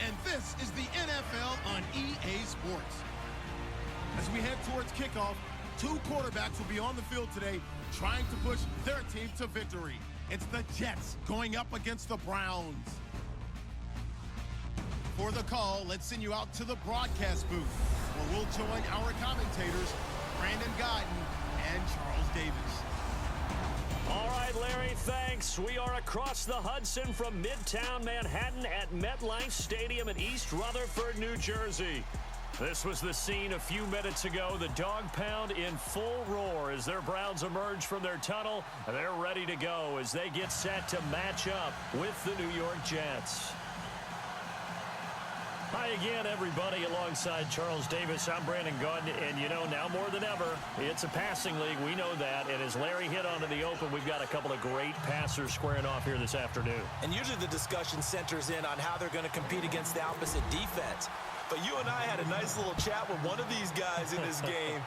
and this is the NFL on EA Sports. As we head towards kickoff, two quarterbacks will be on the field today trying to push their team to victory. It's the Jets going up against the Browns. For the call, let's send you out to the broadcast booth, where we'll join our commentators, Brandon Gaudin and Charles Davis. All right, Larry, thanks. We are across the Hudson from Midtown Manhattan at MetLife Stadium in East Rutherford, New Jersey. This was the scene a few minutes ago. The dog pound in full roar as their Browns emerge from their tunnel. They're ready to go as they get set to match up with the New York Jets. Hi again, everybody, alongside Charles Davis. I'm Brandon Gaudin, and you know, now more than ever, it's a passing league. We know that, and as Larry hit onto the open, we've got a couple of great passers squaring off here this afternoon. And usually the discussion centers in on how they're going to compete against the opposite defense. But you and I had a nice little chat with one of these guys in this game,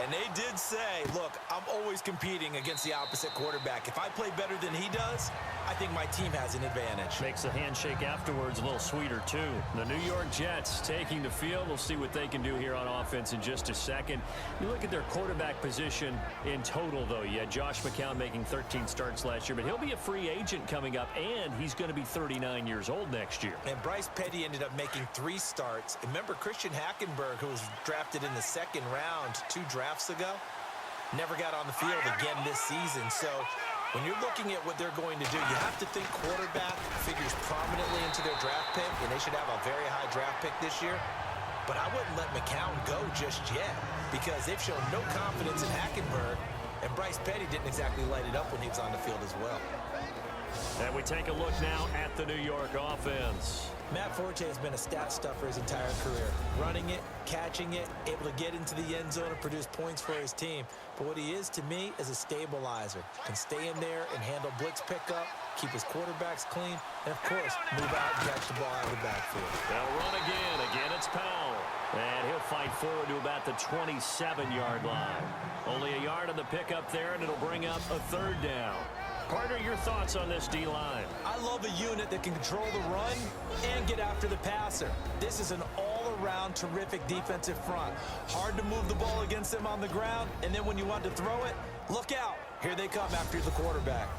and they did say, look, I'm always competing against the opposite quarterback. If I play better than he does, I think my team has an advantage. Makes the handshake afterwards a little sweeter, too. The New York Jets taking the field. We'll see what they can do here on offense in just a second. You look at their quarterback position in total, though. You had Josh McCown making 13 starts last year, but he'll be a free agent coming up, and he's going to be 39 years old next year. And Bryce Petty ended up making 3 starts. Remember Christian Hackenberg, who was drafted in the 2nd round 2 drafts ago? Never got on the field again this season. So when you're looking at what they're going to do, you have to think quarterback figures prominently into their draft pick, and they should have a very high draft pick this year. But I wouldn't let McCown go just yet because they've shown no confidence in Hackenberg, and Bryce Petty didn't exactly light it up when he was on the field as well. And we take a look now at the New York offense. Matt Forte has been a stat stuffer his entire career. Running it, catching it, able to get into the end zone and produce points for his team. But what he is to me is a stabilizer. Can stay in there and handle blitz pickup, keep his quarterbacks clean, and of course, move out and catch the ball out of the backfield. They'll run again. Again, it's Powell. And he'll fight forward to about the 27-yard line. Only a yard on the pickup there, and it'll bring up a 3rd down. Partner, your thoughts on this D-line? I love a unit that can control the run and get after the passer. This is an all-around terrific defensive front. Hard to move the ball against them on the ground, and then when you want to throw it, look out. Here they come after the quarterback.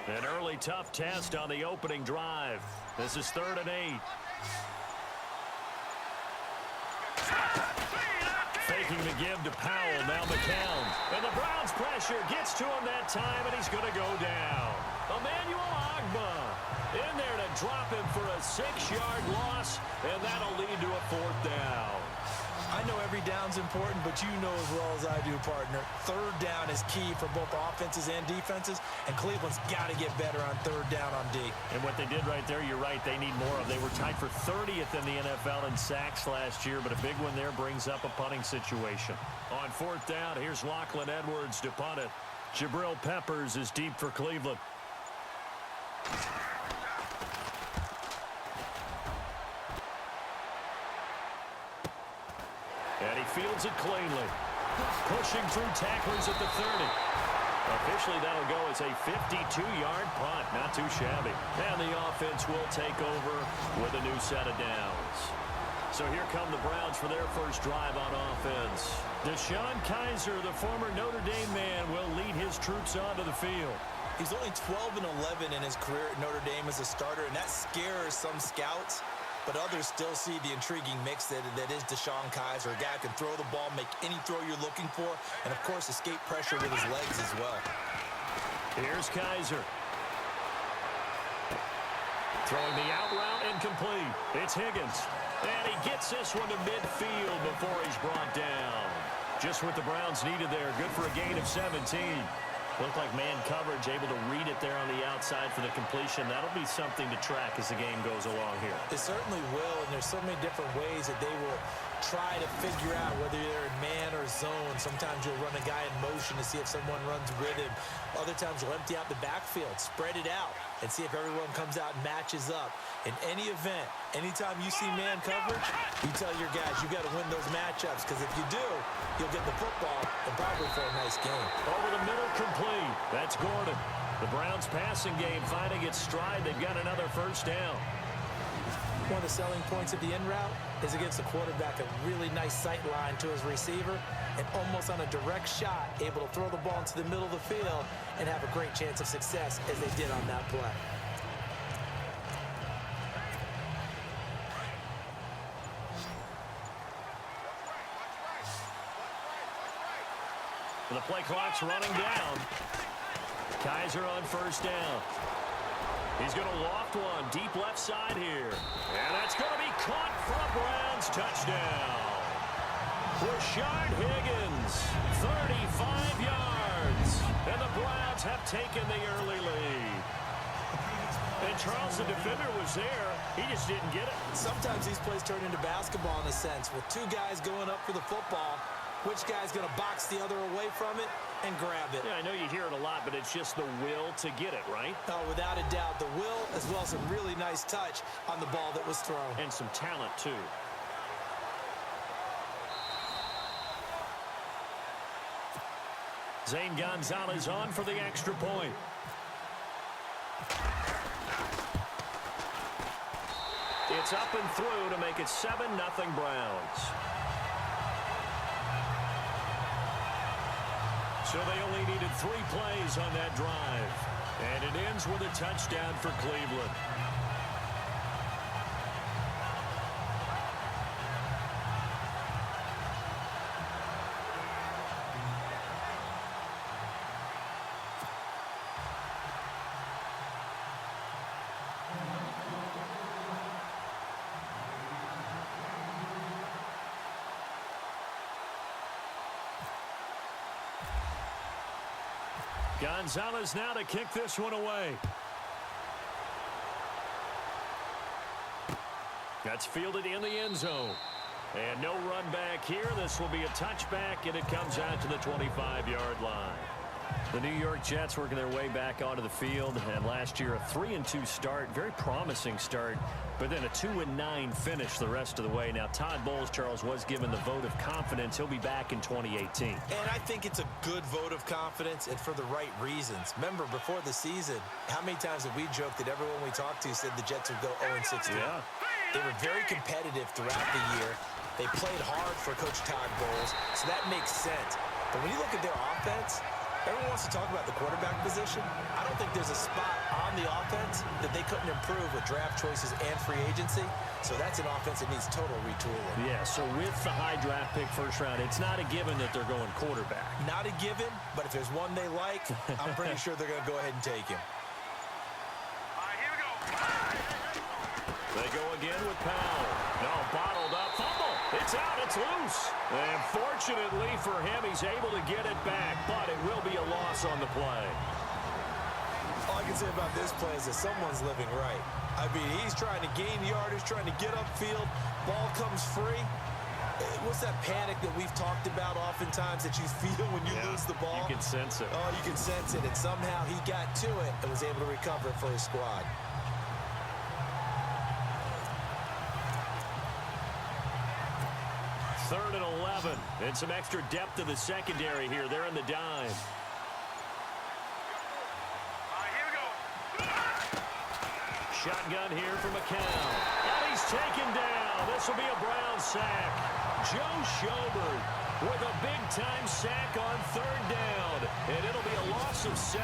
An early tough test on the opening drive. This is 3rd and 8. Faking the give to Powell, now McCown. And the Browns pressure gets to him that time, and he's going to go down. Emmanuel Ogbah in there to drop him for a 6-yard loss, and that'll lead to a 4th down. I know every down's important, but you know as well as I do, partner. 3rd down is key for both offenses and defenses, and Cleveland's got to get better on 3rd down on D. And what they did right there, you're right, they need more of. They were tied for 30th in the NFL in sacks last year, but a big one there brings up a punting situation. On 4th down, here's Lachlan Edwards to punt it. Jabril Peppers is deep for Cleveland. And he fields it cleanly. Pushing through tacklers at the 30. Officially, that'll go as a 52-yard punt. Not too shabby. And the offense will take over with a new set of downs. So here come the Browns for their first drive on offense. DeShone Kizer, the former Notre Dame man, will lead his troops onto the field. He's only 12-11 in his career at Notre Dame as a starter, and that scares some scouts. But others still see the intriguing mix that is DeShone Kizer, a guy who can throw the ball, make any throw you're looking for, and, of course, escape pressure with his legs as well. Here's Kizer. Throwing the out route incomplete. It's Higgins. And he gets this one to midfield before he's brought down. Just what the Browns needed there. Good for a gain of 17. Looked like man coverage, able to read it there on the outside for the completion. That'll be something to track as the game goes along here. It certainly will, and there's so many different ways that they will try to figure out whether they're in man or zone. Sometimes you'll run a guy in motion to see if someone runs with him. Other times you'll empty out the backfield, spread it out, and see if everyone comes out and matches up. In any event, anytime you see man coverage, you tell your guys you got to win those matchups, because if you do, you'll get the football and probably for a nice game. Over the middle, complete. That's Gordon. The Browns passing game finding its stride. They've got another first down. One of the selling points of the in route is it gives the quarterback a really nice sight line to his receiver, and almost on a direct shot, able to throw the ball into the middle of the field and have a great chance of success as they did on that play. The play clock's running down. Kaiser on first down. He's going to loft one deep left side here. And that's going to be caught for a Browns touchdown. Rashard Higgins, 35 yards. And the Browns have taken the early lead. And Charles, the defender, was there. He just didn't get it. Sometimes these plays turn into basketball in a sense, with two guys going up for the football. Which guy's going to box the other away from it and grab it? Yeah, I know you hear it a lot, but it's just the will to get it, right? Oh, without a doubt, the will as well as some really nice touch on the ball that was thrown. And some talent, too. Zane Gonzalez on for the extra point. It's up and through to make it 7-0 Browns. So they only needed 3 plays on that drive. And it ends with a touchdown for Cleveland. Gonzalez now to kick this one away. That's fielded in the end zone. And no run back here. This will be a touchback, and it comes out to the 25-yard line. The New York Jets working their way back onto the field. And last year, a 3-2 start. Very promising start. But then a 2-9 finish the rest of the way. Now, Todd Bowles, Charles, was given the vote of confidence. He'll be back in 2018. And I think it's a good vote of confidence, and for the right reasons. Remember, before the season, how many times have we joked that everyone we talked to said the Jets would go 0-16? Yeah. They were very competitive throughout the year. They played hard for Coach Todd Bowles, so that makes sense. But when you look at their offense, everyone wants to talk about the quarterback position. I don't think there's a spot on the offense that they couldn't improve with draft choices and free agency. So that's an offense that needs total retooling. Yeah, so with the high draft pick first round, it's not a given that they're going quarterback. Not a given, but if there's one they like, I'm pretty sure they're going to go ahead and take him. All right, here we go. They go again with Powell. No, bottled up. Fumble. It's out. It's loose. And fortunately for him, he's able to get it back, but it will be a loss on the play. All I can say about this play is that someone's living right. I mean, he's trying to gain yardage, trying to get upfield. Ball comes free. What's that panic that we've talked about oftentimes that you feel when you lose the ball? You can sense it. Oh, you can sense it. And somehow he got to it and was able to recover it for his squad. Third and 11. And some extra depth to the secondary here. They're in the dime. All right, here we go. Shotgun here for McCown. And he's taken down. This will be a Brown sack. Joe Schobert with a big-time sack on third down. And it'll be a loss of 7.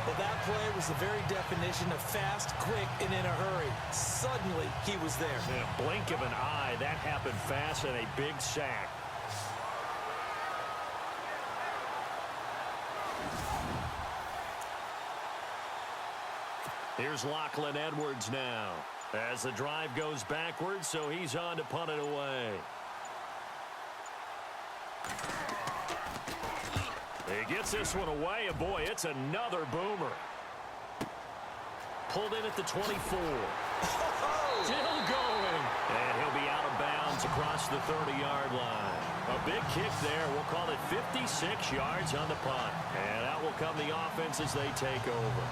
Well, that play was the very definition of fast, quick, and in a hurry. Suddenly, he was there. In a blink of an eye, that happened fast and a big sack. Here's Lachlan Edwards now as the drive goes backwards, so he's on to punt it away. He gets this one away, and boy, it's another boomer. Pulled in at the 24. Still going. And he'll be out of bounds across the 30-yard line. A big kick there. We'll call it 56 yards on the punt. And out will come the offense as they take over.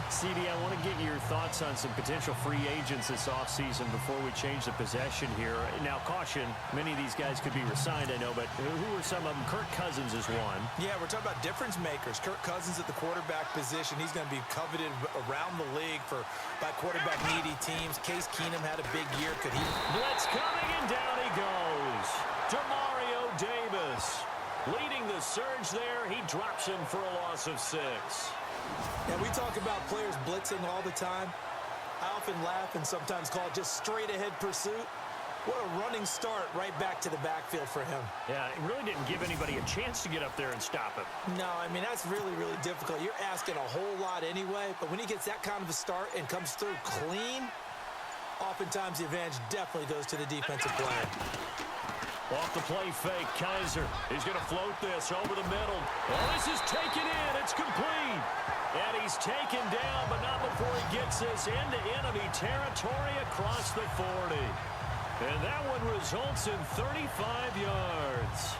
CD, I want to get your thoughts on some potential free agents this offseason before we change the possession here. Now, caution, many of these guys could be re-signed, I know, but who are some of them? Kirk Cousins is one. Yeah, we're talking about difference makers. Kirk Cousins at the quarterback position. He's going to be coveted around the league by quarterback-needy teams. Case Keenum had a big year. Could he? Blitz coming, and down he goes. Demario Davis leading the surge there. He drops him for a loss of 6. Yeah, we talk about players blitzing all the time. I often laugh and sometimes call it just straight-ahead pursuit. What a running start right back to the backfield for him. Yeah, it really didn't give anybody a chance to get up there and stop him. No, I mean, that's really, really difficult. You're asking a whole lot anyway, but when he gets that kind of a start and comes through clean, oftentimes the advantage definitely goes to the defensive player. Off the play fake, Kaiser. He's going to float this over the middle. Oh, this is taken in. It's complete. And he's taken down, but not before he gets this into enemy territory across the 40. And that one results in 35 yards.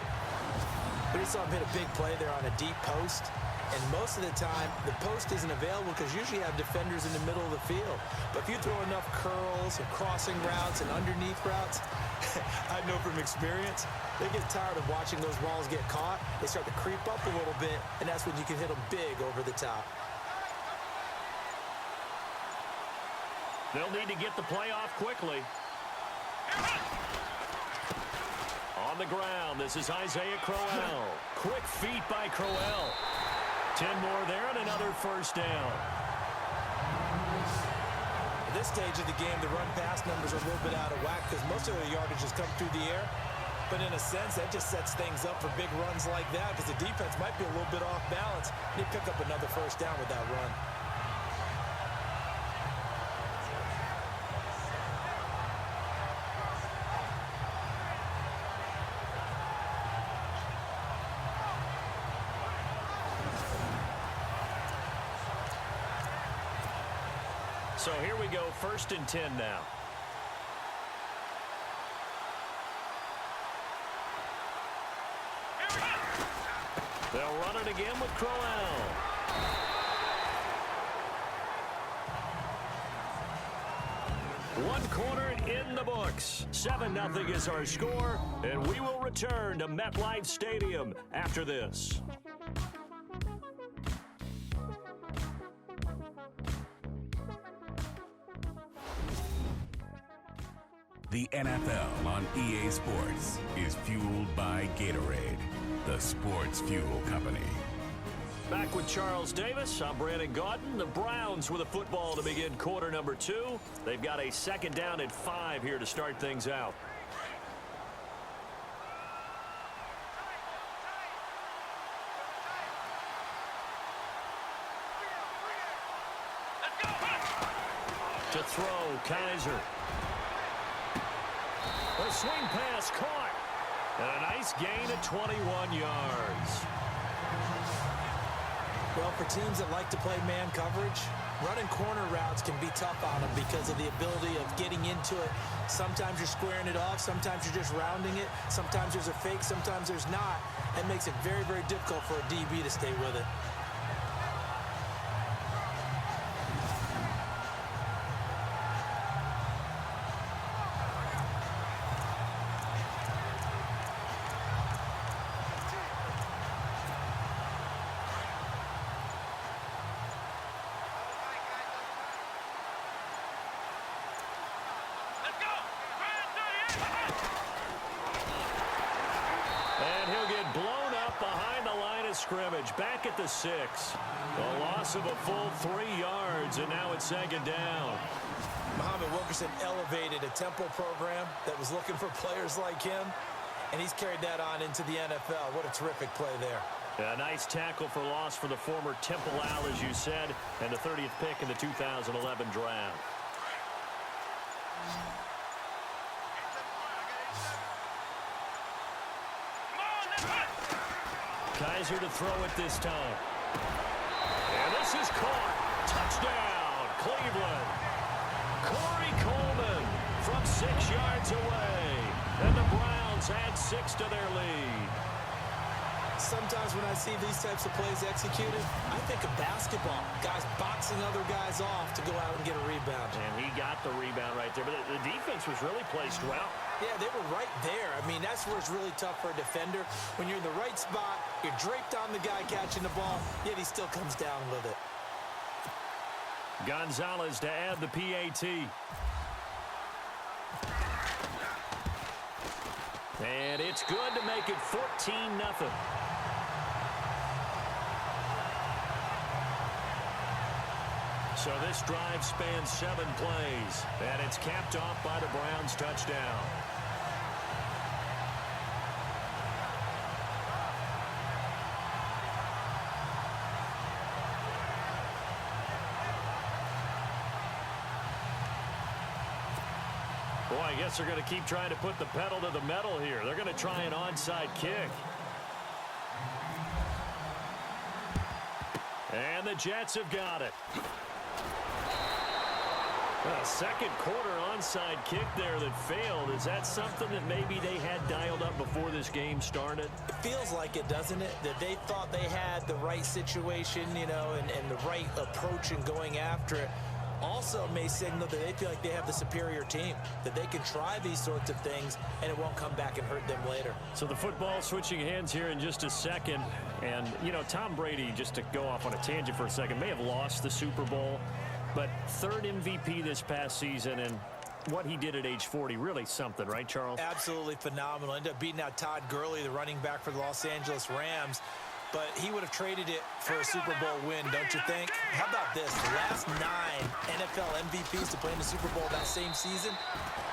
We saw him hit a big play there on a deep post. And most of the time, the post isn't available because usually you have defenders in the middle of the field. But if you throw enough curls and crossing routes and underneath routes, I know from experience, they get tired of watching those balls get caught. They start to creep up a little bit, and that's when you can hit them big over the top. They'll need to get the play off quickly. On the ground, this is Isaiah Crowell. Quick feet by Crowell. 10 more there and another first down. At this stage of the game, the run-pass numbers are a little bit out of whack because most of the yardage has come through the air. But in a sense, that just sets things up for big runs like that because the defense might be a little bit off balance. They pick up another first down with that run. So here we go, 1st and 10 now. They'll run it again with Crowell. One quarter in the books. 7-0 is our score, and we will return to MetLife Stadium after this. The NFL on EA Sports is fueled by Gatorade, the sports fuel company. Back with Charles Davis, I'm Brandon Gaudin. The Browns with a football to begin quarter number 2. They've got a second down at 5 here to start things out. To throw, Kaiser. A swing pass caught. And a nice gain at 21 yards. Well, for teams that like to play man coverage, running corner routes can be tough on them because of the ability of getting into it. Sometimes you're squaring it off. Sometimes you're just rounding it. Sometimes there's a fake. Sometimes there's not. It makes it very, very difficult for a DB to stay with it. Scrimmage back at the 6. A loss of a full 3 yards, and now it's second down. Muhammad Wilkerson elevated a Temple program that was looking for players like him, and he's carried that on into the NFL. What a terrific play there. A nice tackle for loss for the former Temple Owl, as you said, and the 30th pick in the 2011 draft. Kaiser to throw it this time. And this is caught. Touchdown, Cleveland. Corey Coleman from 6 yards away. And the Browns add 6 to their lead. Sometimes when I see these types of plays executed, I think of basketball. Guys boxing other guys off to go out and get a rebound. And he got the rebound right there. But the defense was really placed well. Yeah, they were right there. I mean, that's where it's really tough for a defender. When you're in the right spot, you're draped on the guy catching the ball, yet he still comes down with it. Gonzalez to add the PAT. And it's good to make it 14-0. So this drive spans 7 plays, and it's capped off by the Browns' touchdown. Boy, I guess they're going to keep trying to put the pedal to the metal here. They're going to try an onside kick. And the Jets have got it. A second quarter onside kick there that failed. Is that something that maybe they had dialed up before this game started? It feels like it, doesn't it? That they thought they had the right situation, you know, and the right approach in going after it. Also may signal that they feel like they have the superior team, that they can try these sorts of things and it won't come back and hurt them later. So the football switching hands here in just a second. And, you know, Tom Brady, just to go off on a tangent for a second, may have lost the Super Bowl, but third MVP this past season, and what he did at age 40, really something, right, Charles? Absolutely phenomenal. Ended up beating out Todd Gurley, the running back for the Los Angeles Rams. But he would have traded it for a Super Bowl win, don't you think? How about this? The last 9 NFL MVPs to play in the Super Bowl that same season,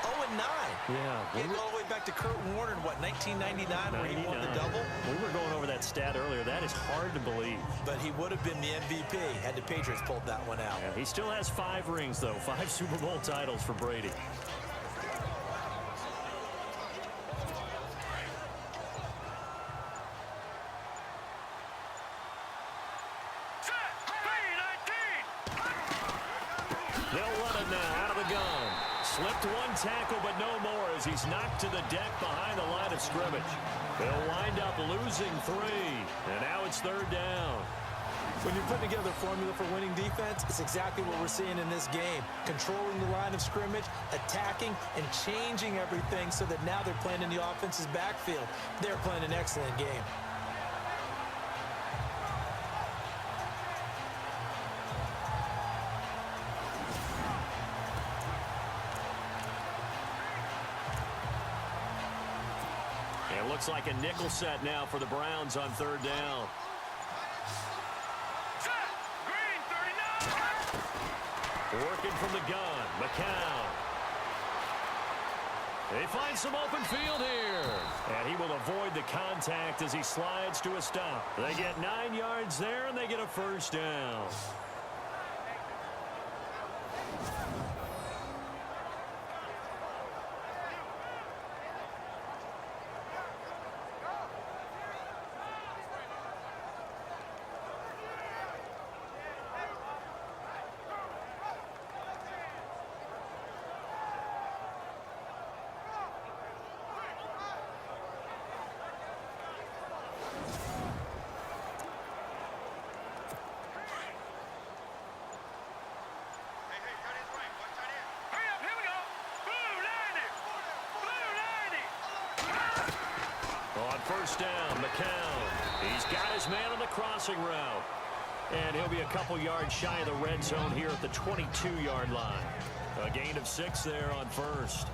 0-9. Yeah. You go all the way back to Kurt Warner in, what, 1999, where he won the double? We were going over that stat earlier. That is hard to believe. But he would have been the MVP had the Patriots pulled that one out. Yeah, he still has 5 rings, though. 5 Super Bowl titles for Brady. They'll run it now out of the gun. Slipped one tackle, but no more as he's knocked to the deck behind the line of scrimmage. They'll wind up losing 3, and now it's 3rd down. When you're putting together a formula for winning defense, it's exactly what we're seeing in this game. Controlling the line of scrimmage, attacking, and changing everything so that now they're playing in the offense's backfield. They're playing an excellent game. It looks like a nickel set now for the Browns on 3rd down. Working from the gun, McCown. They find some open field here. And he will avoid the contact as he slides to a stop. They get 9 yards there, and they get a 1st down. On 1st down, McCown. He's got his man on the crossing route. And he'll be a couple yards shy of the red zone here at the 22-yard line. A gain of 6 there on 1st.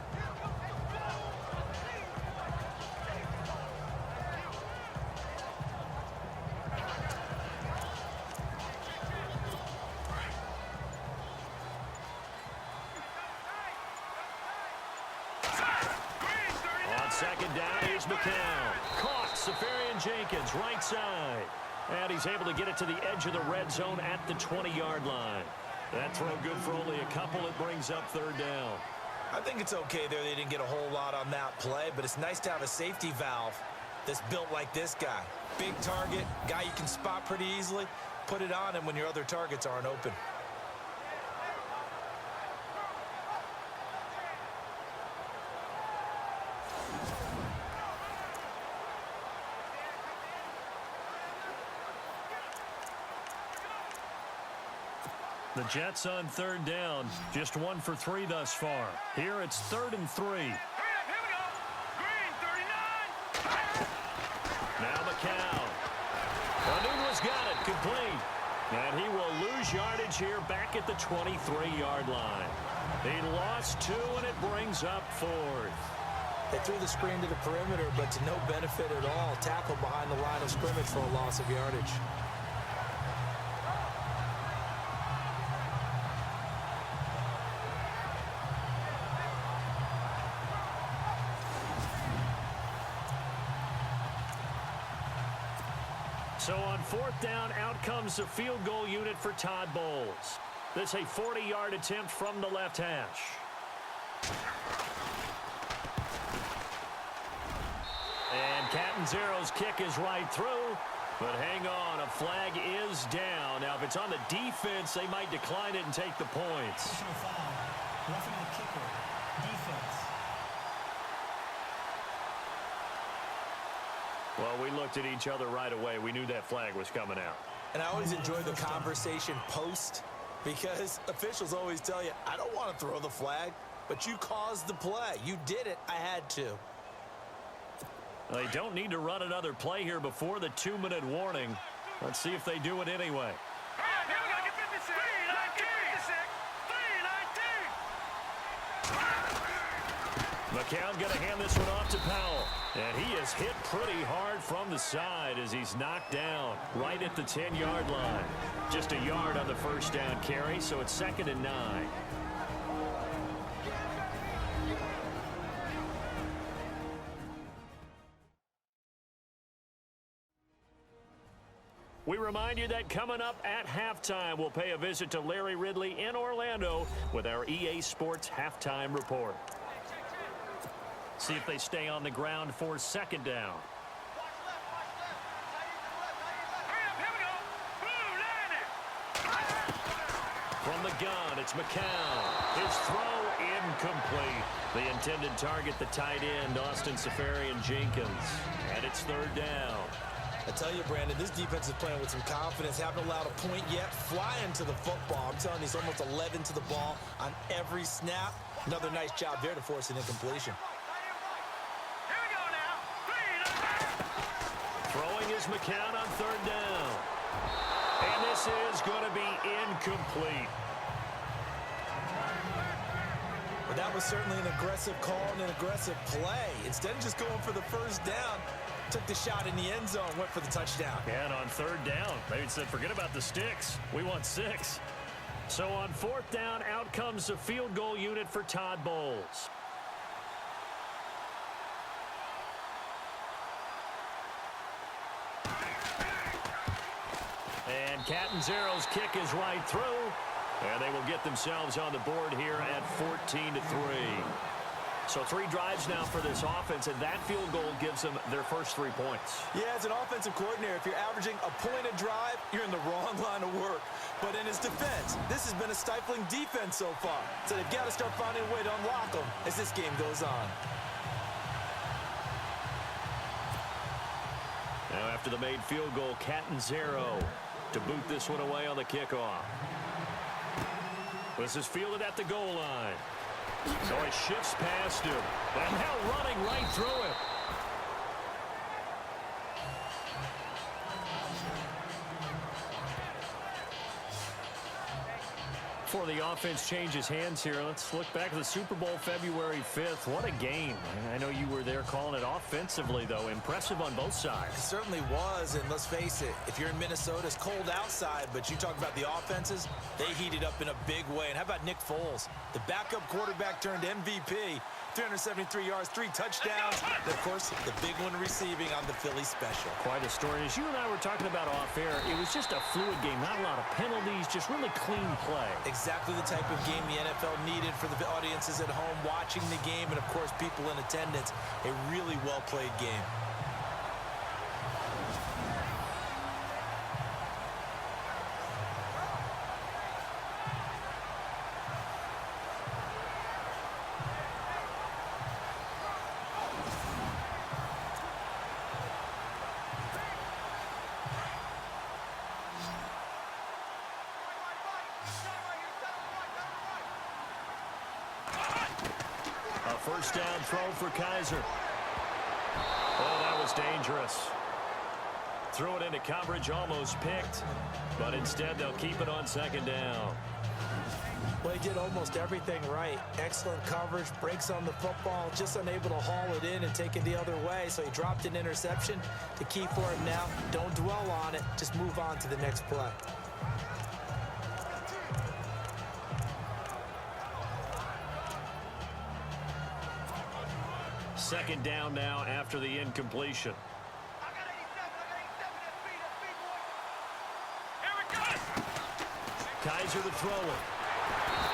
On 2nd down, here's McCown. Caught, Safarian-Jenkins, right side. And he's able to get it to the edge of the red zone at the 20-yard line. That throw good for only a couple. It brings up 3rd down. I think it's okay there. They didn't get a whole lot on that play, but it's nice to have a safety valve that's built like this guy. Big target, guy you can spot pretty easily. Put it on him when your other targets aren't open. The Jets on third down, just 1 for 3 thus far. Here it's 3rd and 3. Here we go. Green, 39. Now McCown. Onwua's got it, complete. And he will lose yardage here back at the 23-yard line. He lost 2, and it brings up 4th. They threw the screen to the perimeter, but to no benefit at all. Tackle behind the line of scrimmage for a loss of yardage. So on 4th down, out comes the field goal unit for Todd Bowles. This a 40-yard attempt from the left hash. And Catanzaro's kick is right through. But hang on, a flag is down. Now, if it's on the defense, they might decline it and take the points. Personal foul. Roughing the kicker. Defense. Well, we looked at each other right away. We knew that flag was coming out. And I always enjoy the conversation post, because officials always tell you, I don't want to throw the flag, but you caused the play. You did it. I had to. They don't need to run another play here before the 2-minute warning. Let's see if they do it anyway. Here we go. 56. 319. McCown going to hand this one off to Powell. And he is hit pretty hard from the side as he's knocked down right at the 10-yard line. Just a yard on the first down carry, so it's 2nd and 9. We remind you that coming up at halftime, we'll pay a visit to Larry Ridley in Orlando with our EA Sports Halftime Report. See if they stay on the ground for 2nd down. Here we go. Blue, landed. From the gun, it's McCown. His throw incomplete. The intended target, the tight end, Austin Seferian-Jenkins. And it's 3rd down. I tell you, Brandon, this defense is playing with some confidence. Haven't allowed a point yet. Flying to the football. I'm telling you, he's almost 11 to the ball on every snap. Another nice job there to force an incompletion. Here we go now. Throwing is McCown on 3rd down. And this is going to be incomplete. But that was certainly an aggressive call and an aggressive play. Instead of just going for the first down, took the shot in the end zone, went for the touchdown. And on 3rd down, they said, forget about the sticks. We want 6. So on 4th down, out comes the field goal unit for Todd Bowles. And Catanzaro's kick is right through. And they will get themselves on the board here at 14-3. So 3 drives now for this offense, and that field goal gives them their first 3 points. Yeah, as an offensive coordinator, if you're averaging a point a drive, you're in the wrong line of work. But in his defense, this has been a stifling defense so far. So they've got to start finding a way to unlock them as this game goes on. Now after the made field goal, Catanzaro to boot this one away on the kickoff. This is fielded at the goal line. So he shifts past him. And now running right through it. Before the offense changes hands here, let's look back at the Super Bowl February 5th. What a game. I know you were there calling it offensively, though. Impressive on both sides. It certainly was, and let's face it, if you're in Minnesota, it's cold outside, but you talk about the offenses, they heated up in a big way. And how about Nick Foles? The backup quarterback turned MVP. 373 yards, 3 touchdowns. And of course, the big one receiving on the Philly special. Quite a story. As you and I were talking about off air, it was just a fluid game. Not a lot of penalties, just really clean play. Exactly the type of game the NFL needed for the audiences at home watching the game and, of course, people in attendance. A really well-played game. first down throw for Kaiser. Oh, that was dangerous. Threw it into coverage, almost picked, but instead they'll keep it on second down. Well, he did almost everything right. Excellent coverage, breaks on the football, just unable to haul it in and take it the other way. So he dropped an interception. The key for him now, don't dwell on it. Just move on to the next play. Second down now after the incompletion. Kaiser the thrower.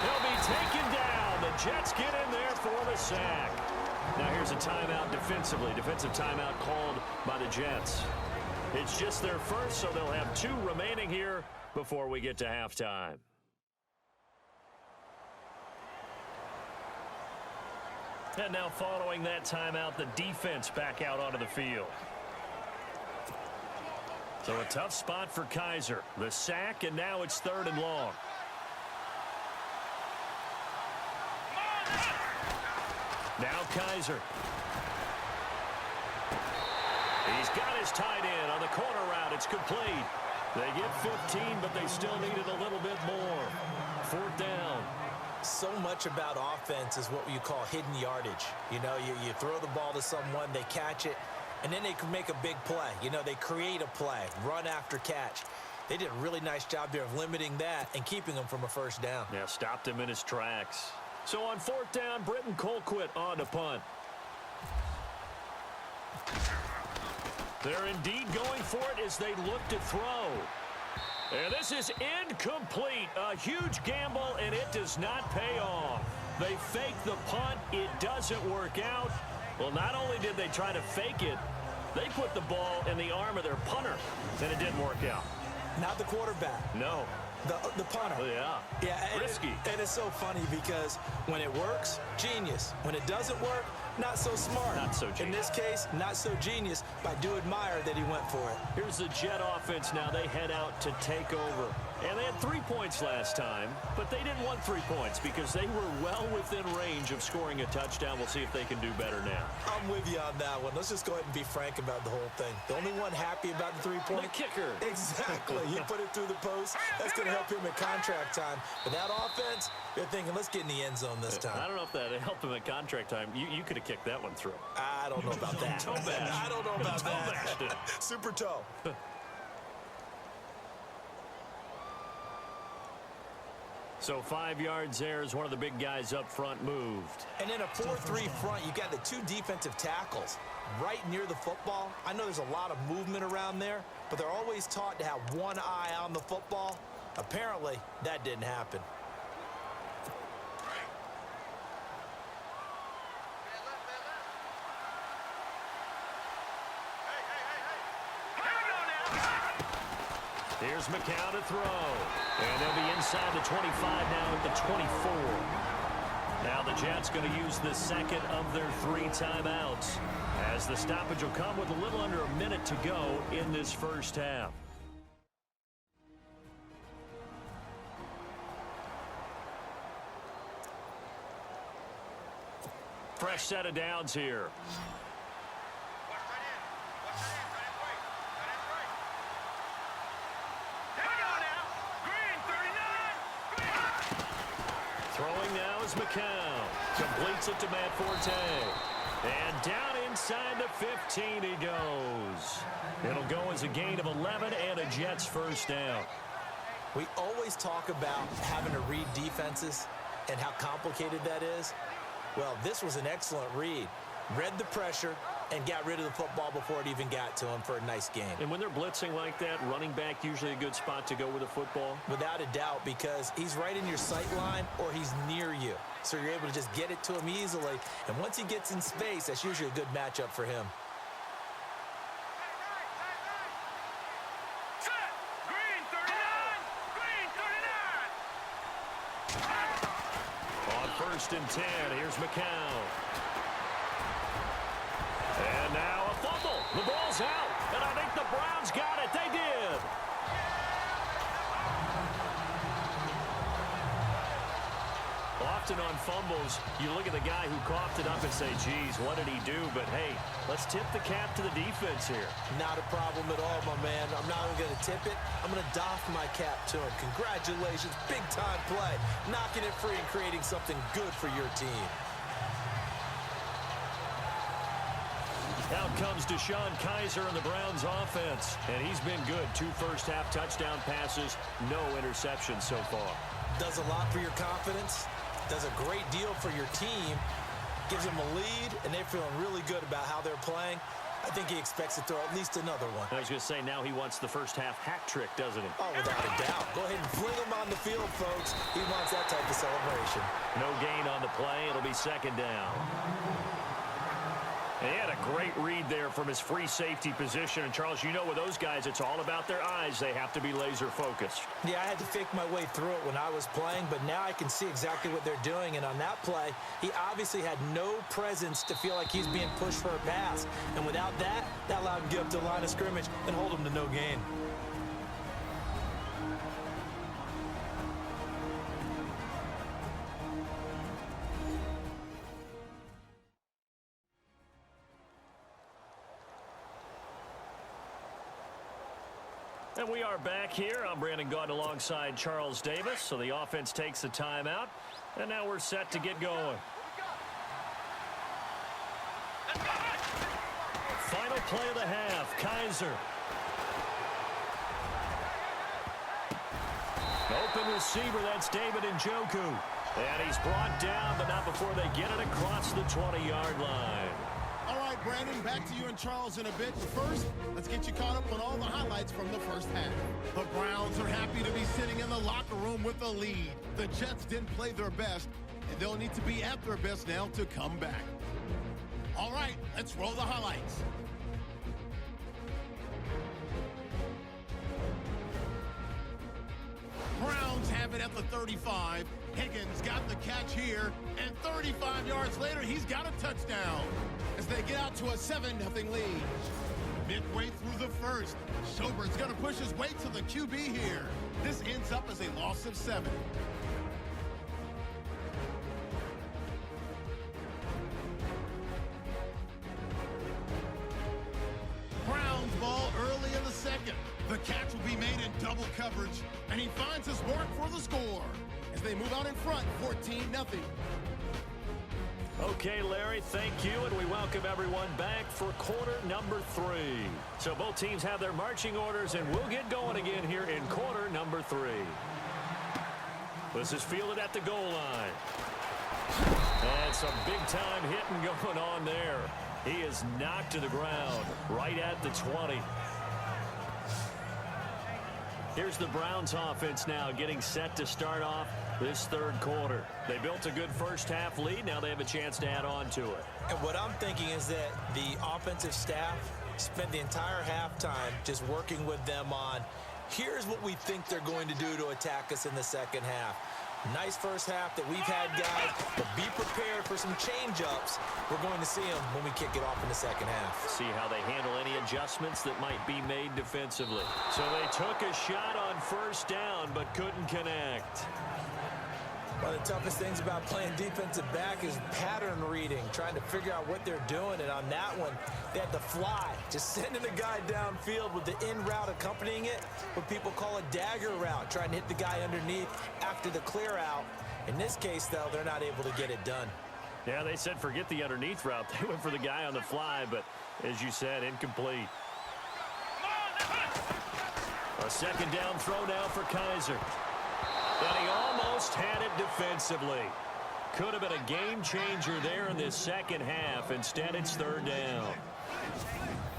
He'll be taken down. The Jets get in there for the sack. Now here's a timeout defensively. Defensive timeout called by the Jets. It's just their first, so they'll have 2 remaining here before we get to halftime. And now following that timeout, the defense back out onto the field. So a tough spot for Kaiser. The sack, and now it's 3rd and long. Now Kaiser. He's got his tight end on the corner route. It's complete. They get 15, but they still needed a little bit more. 4th down. So much about offense is what you call hidden yardage. You know, you throw the ball to someone, they catch it, and then they can make a big play. You know, they create a play, run after catch. They did a really nice job there of limiting that and keeping him from a first down. Yeah, stopped him in his tracks. So on 4th down, Britton Colquitt on to punt. They're indeed going for it as they look to throw. And this is incomplete. A huge gamble, and it does not pay off. They fake the punt. It doesn't work out. Well, not only did they try to fake it, they put the ball in the arm of their punter, and it didn't work out. Not the quarterback. No. The punter. Yeah. Yeah. Risky. And it's so funny because when it works, genius. When it doesn't work, not so smart. Not so genius. In this case, not so genius, but I do admire that he went for it. Here's the Jet offense now. They head out to take over. And they had 3 points last time, but they didn't want 3 points because they were well within range of scoring a touchdown. We'll see if they can do better now. I'm with you on that one. Let's just go ahead and be frank about the whole thing. The only one happy about the 3-point? The kicker. Exactly. He put it through the post. That's going to help him in contract time. But that offense, they're thinking, let's get in the end zone this time. I don't know if that helped him at contract time. You could have kicked that one through. I don't know about that. Toe bash. I don't know about Toe that. bashed it. Super toe. So 5 yards there as one of the big guys up front moved. And in a 4-3 front, you got the 2 defensive tackles right near the football. I know there's a lot of movement around there, but they're always taught to have one eye on the football. Apparently, that didn't happen. Here's McCown to throw. And they'll be inside the 25 now at the 24. Now the Jets going to use the second of their 3 timeouts, as the stoppage will come with a little under a minute to go in this first half. Fresh set of downs here. Throwing now is McCown. Completes it to Matt Forte. And down inside the 15 he goes. It'll go as a gain of 11 and a Jets first down. We always talk about having to read defenses and how complicated that is. Well, this was an excellent read. Read the pressure and got rid of the football before it even got to him for a nice game. And when they're blitzing like that, running back usually a good spot to go with a football? Without a doubt, because he's right in your sight line or he's near you. So you're able to just get it to him easily. And once he gets in space, that's usually a good matchup for him. Green 39! Green 39! On 1st and 10, here's McCown. And now a fumble. The ball's out. And I think the Browns got it. They did. often on fumbles, you look at the guy who coughed it up and say, geez, what did he do? But, hey, let's tip the cap to the defense here. Not a problem at all, my man. I'm not even going to tip it. I'm going to doff my cap to him. Congratulations. Big-time play. Knocking it free and creating something good for your team. Out comes DeShone Kizer in the Browns offense, and he's been good. 2 first-half touchdown passes, no interceptions so far. Does a lot for your confidence, does a great deal for your team, gives them a lead, and they're feeling really good about how they're playing. I think he expects to throw at least another one. I was going to say, now he wants the first-half hat trick, doesn't he? Oh, without a doubt. Go ahead and fling him on the field, folks. He wants that type of celebration. No gain on the play. It'll be second down. And he had a great read there from his free safety position. And, Charles, you know with those guys, it's all about their eyes. They have to be laser-focused. Yeah, I had to fake my way through it when I was playing, but now I can see exactly what they're doing. And on that play, he obviously had no presence to feel like he's being pushed for a pass. And without that, that allowed him to get up to the line of scrimmage and hold him to no gain. And we are back here. I'm Brandon Gaudin alongside Charles Davis. So the offense takes a timeout. And now we're set to get going. Final play of the half. Kizer. Open receiver. That's David Njoku. And he's brought down, but not before they get it across the 20-yard line. All right, Brandon, back to you and Charles in a bit. But first, let's get you caught up on all the highlights from the first half. The Browns are happy to be sitting in the locker room with the lead. The Jets didn't play their best, and they'll need to be at their best now to come back. All right, let's roll the highlights. Browns have it at the 35. Higgins got the catch here, and 35 yards later, he's got a touchdown as they get out to a 7-0 lead. Midway through the first, Schobbert's going to push his way to the QB here. This ends up as a loss of 7. Browns ball early in the second. The catch will be made in double coverage, and he finds his mark for the score as they move out in front, 14-0. Okay, Larry, thank you, and we welcome everyone back for quarter number 3. So both teams have their marching orders, and we'll get going again here in quarter number 3. This is fielded at the goal line. And some big-time hitting going on there. He is knocked to the ground right at the 20. Here's the Browns offense now getting set to start off this third quarter. They built a good first-half lead. Now they have a chance to add on to it. And what I'm thinking is that the offensive staff spent the entire halftime just working with them on, here's what we think they're going to do to attack us in the second half. Nice first half that we've had, guys, but be prepared for some change-ups. We're going to see them when we kick it off in the second half. See how they handle any adjustments that might be made defensively. So they took a shot on first down, but couldn't connect. One of the toughest things about playing defensive back is pattern reading, trying to figure out what they're doing. And on that one, they had the fly, just sending the guy downfield with the in route accompanying it, what people call a dagger route, trying to hit the guy underneath after the clear out. In this case, though, they're not able to get it done. Yeah, they said forget the underneath route. They went for the guy on the fly, but as you said, incomplete. A second down throw now for Kizer. And he almost had it defensively. Could have been a game changer there in this second half. Instead, it's third down.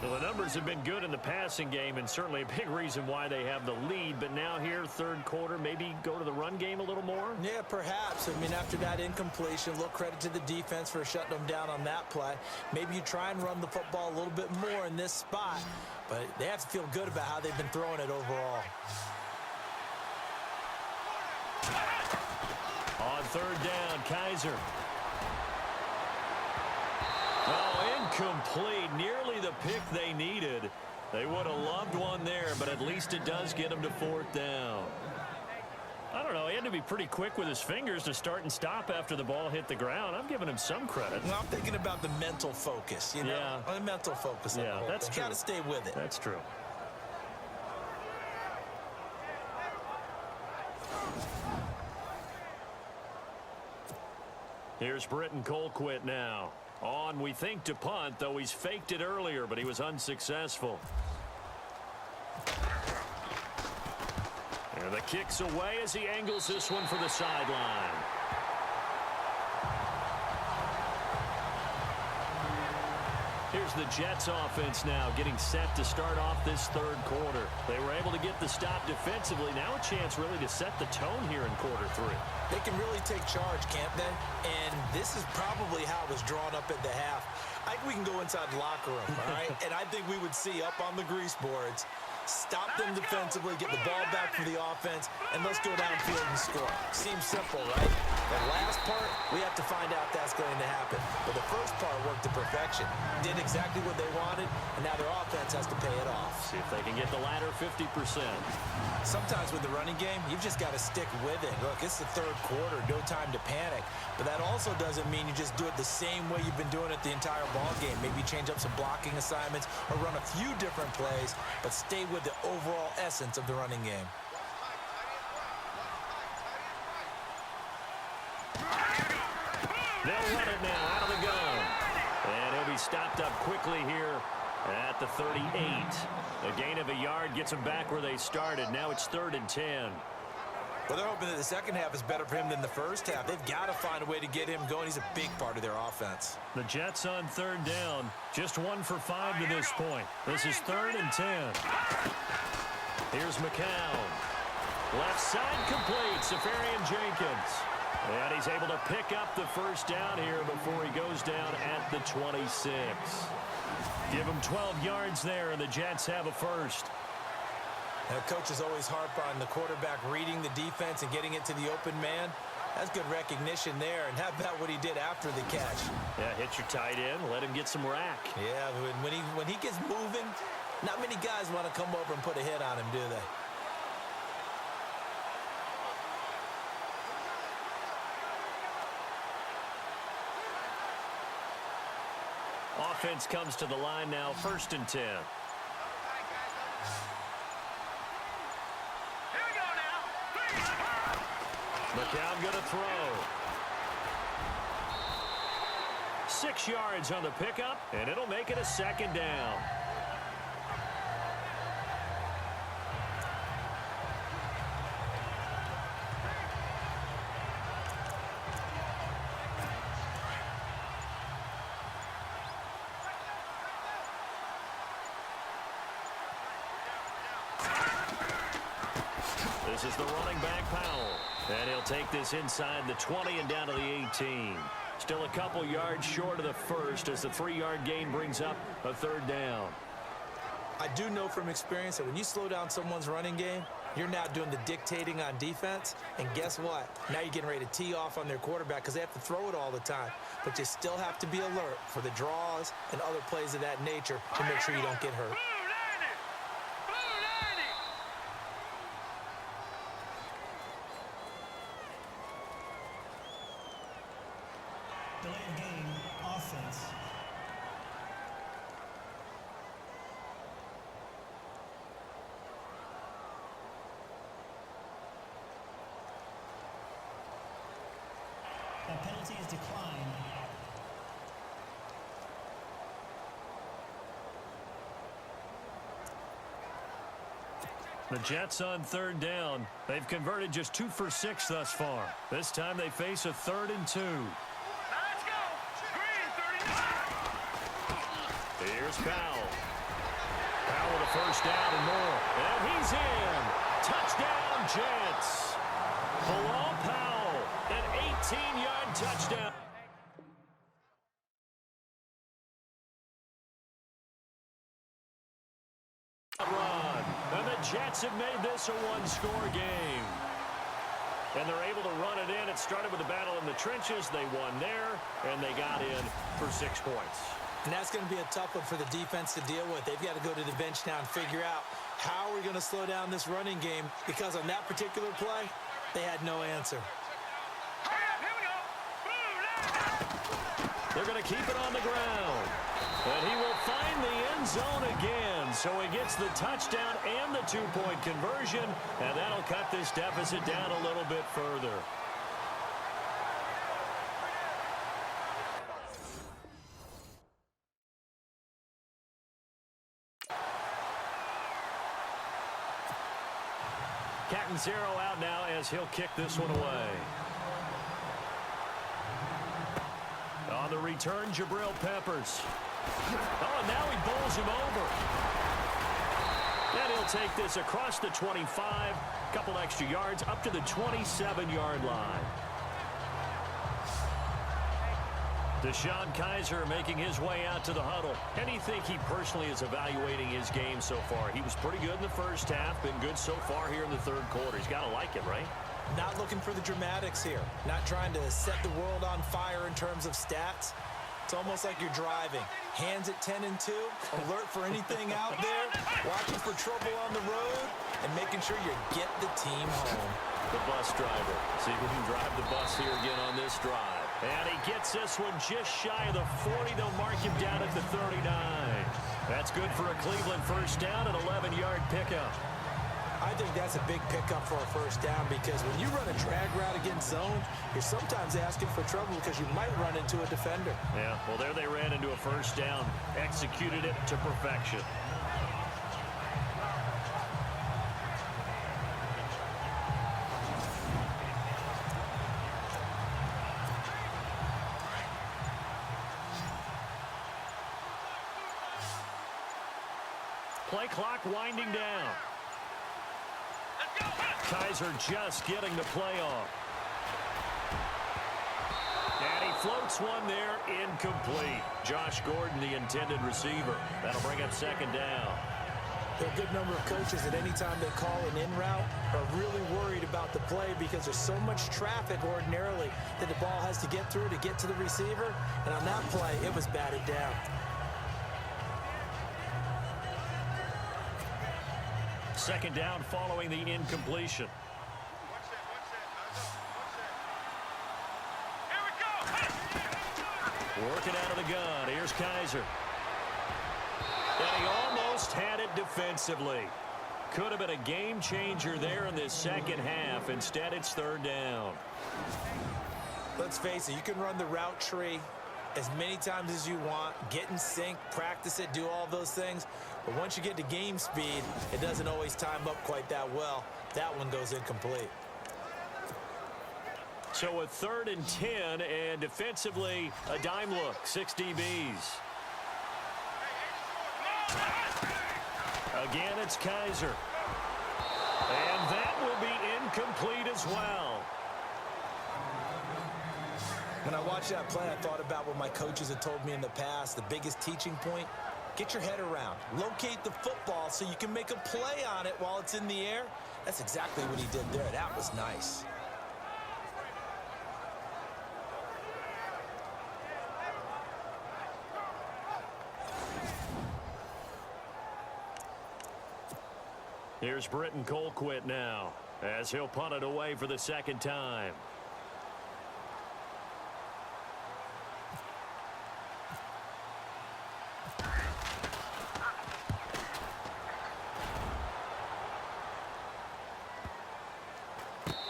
Well, the numbers have been good in the passing game, and certainly a big reason why they have the lead. But now here, third quarter, maybe go to the run game a little more? Yeah, perhaps. I mean, after that incompletion, a little credit to the defense for shutting them down on that play. Maybe you try and run the football a little bit more in this spot. But they have to feel good about how they've been throwing it overall. On third down, Kizer. Oh, incomplete. Nearly the pick they needed. They would have loved one there, but at least it does get them to fourth down. I don't know. He had to be pretty quick with his fingers to start and stop after the ball hit the ground. I'm giving him some credit. Well, I'm thinking about the mental focus, you know? Yeah. The mental focus. Yeah, that's true. Got to stay with it. That's true. Here's Britton Colquitt now. On, we think, to punt, though he's faked it earlier, but he was unsuccessful. And the kick's away as he angles this one for the sideline. Here's the Jets offense now getting set to start off this third quarter. They were able to get the stop defensively. Now a chance really to set the tone here in quarter three. They can really take charge, can't they? And this is probably how it was drawn up at the half. I think we can go inside the locker room, all right? And I think we would see up on the grease boards, stop them defensively, get the ball back for the offense, and let's go downfield and score. Seems simple, right? The last part, we have to find out that's going to happen. But the first part worked to perfection. Did exactly what they wanted, and now their offense has to pay it off. See if they can get the latter 50%. Sometimes with the running game, you've just got to stick with it. Look, it's the third quarter, no time to panic. But that also doesn't mean you just do it the same way you've been doing it the entire ball game. Maybe change up some blocking assignments or run a few different plays, but stay with the overall essence of the running game. They'll run it now out of the gun. And he'll be stopped up quickly here at the 38. A gain of a yard gets them back where they started. Now it's 3rd and 10. Well, they're hoping that the second half is better for him than the first half. They've got to find a way to get him going. He's a big part of their offense. The Jets on 3rd down. Just 1 for 5 to this point. This is 3rd and 10. Here's McCown. Left side complete. Safarian Jenkins. And he's able to pick up the first down here before he goes down at the 26. Give him 12 yards there, and the Jets have a first. Now, coaches always harp on the quarterback reading the defense and getting it to the open man. That's good recognition there. And how about what he did after the catch? Yeah, hit your tight end, let him get some rack. Yeah, when he gets moving, not many guys want to come over and put a hit on him, do they? Offense comes to the line now, 1st and 10. McCown going to throw. 6 yards on the pickup, and it'll make it a 2nd down. This is the running back, Powell. And he'll take this inside the 20 and down to the 18. Still a couple yards short of the first as the 3-yard gain brings up a 3rd down. I do know from experience that when you slow down someone's running game, you're now doing the dictating on defense. And guess what? Now you're getting ready to tee off on their quarterback because they have to throw it all the time. But you still have to be alert for the draws and other plays of that nature to make sure you don't get hurt. Delay of game, offense. That penalty is declined. The Jets on 3rd down. They've converted just 2 for 6 thus far. This time they face a 3rd and 2. Let's go. Green 39. Here's Powell. Powell with a first down and more. And he's in. Touchdown, Jets. Bilal Powell, an 18-yard touchdown. Run. And the Jets have made this a one-score game. And they're able to run it in. It started with a battle in the trenches. They won there, and they got in for 6 points. And that's going to be a tough one for the defense to deal with. They've got to go to the bench now and figure out how we're going to slow down this running game, because on that particular play, They had no answer. Here we go. Blue line. They're going to keep it on the ground. And he will find the end zone again. So he gets the touchdown and the two-point conversion. And that'll cut this deficit down a little bit further. Catanzaro out now as he'll kick this one away. On the return, Jabril Peppers. Oh, and now he bowls him over. And he'll take this across the 25, couple extra yards, up to the 27-yard line. DeShone Kizer making his way out to the huddle. And you think he personally is evaluating his game so far? He was pretty good in the first half, been good so far here in the third quarter. He's got to like it, right? Not looking for the dramatics here. Not trying to set the world on fire in terms of stats. It's almost like you're driving. Hands at 10 and 2, alert for anything out there, watching for trouble on the road, and making sure you get the team home. The bus driver. See if we can drive the bus here again on this drive. And he gets this one just shy of the 40. They'll mark him down at the 39. That's good for a Cleveland first down, an 11-yard pickup. I think that's a big pickup for a first down because when you run a drag route against zone, you're sometimes asking for trouble because you might run into a defender. Yeah, well, there they ran into a first down. Executed it to perfection. Play clock winding down. Kizer just getting the play off. And he floats one there, incomplete. Josh Gordon, the intended receiver. That'll bring up second down. There are a good number of coaches that any time they call an in route are really worried about the play because there's so much traffic ordinarily that the ball has to get through to get to the receiver. And on that play, it was batted down. Second down following the incompletion. Working out of the gun. Here's Kizer. And he almost had it defensively. Could have been a game changer there in this second half. Instead, it's third down. Let's face it, you can run the route tree as many times as you want, get in sync, practice it, do all those things. But once you get to game speed, it doesn't always time up quite that well. That one goes incomplete. So a 3rd and 10, and defensively, a dime look, 6 DBs. Again, it's Kizer. And that will be incomplete as well. When I watched that play, I thought about what my coaches had told me in the past. The biggest teaching point, get your head around. Locate the football so you can make a play on it while it's in the air. That's exactly what he did there. That was nice. Here's Britton Colquitt now as he'll punt it away for the second time.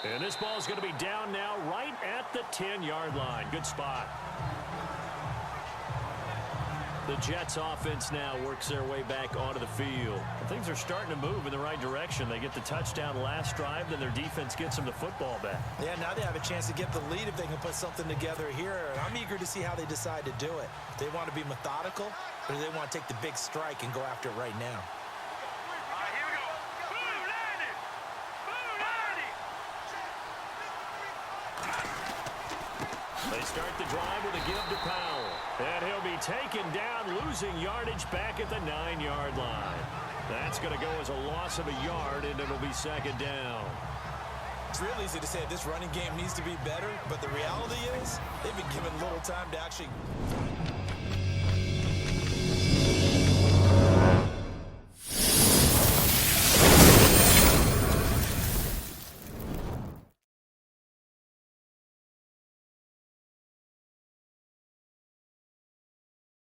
And this ball's going to be down now right at the 10-yard line. Good spot. The Jets offense now works their way back onto the field. Things are starting to move in the right direction. They get the touchdown last drive, then their defense gets them the football back. Yeah, now they have a chance to get the lead if they can put something together here. And I'm eager to see how they decide to do it. Do they want to be methodical, or do they want to take the big strike and go after it right now? Here we go. Blue line. Blue line. They start the drive with a give to Powell. And he'll be taken down, losing yardage back at the 9-yard line. That's going to go as a loss of a yard, and it'll be second down. It's real easy to say this running game needs to be better, but the reality is they've been given little time to actually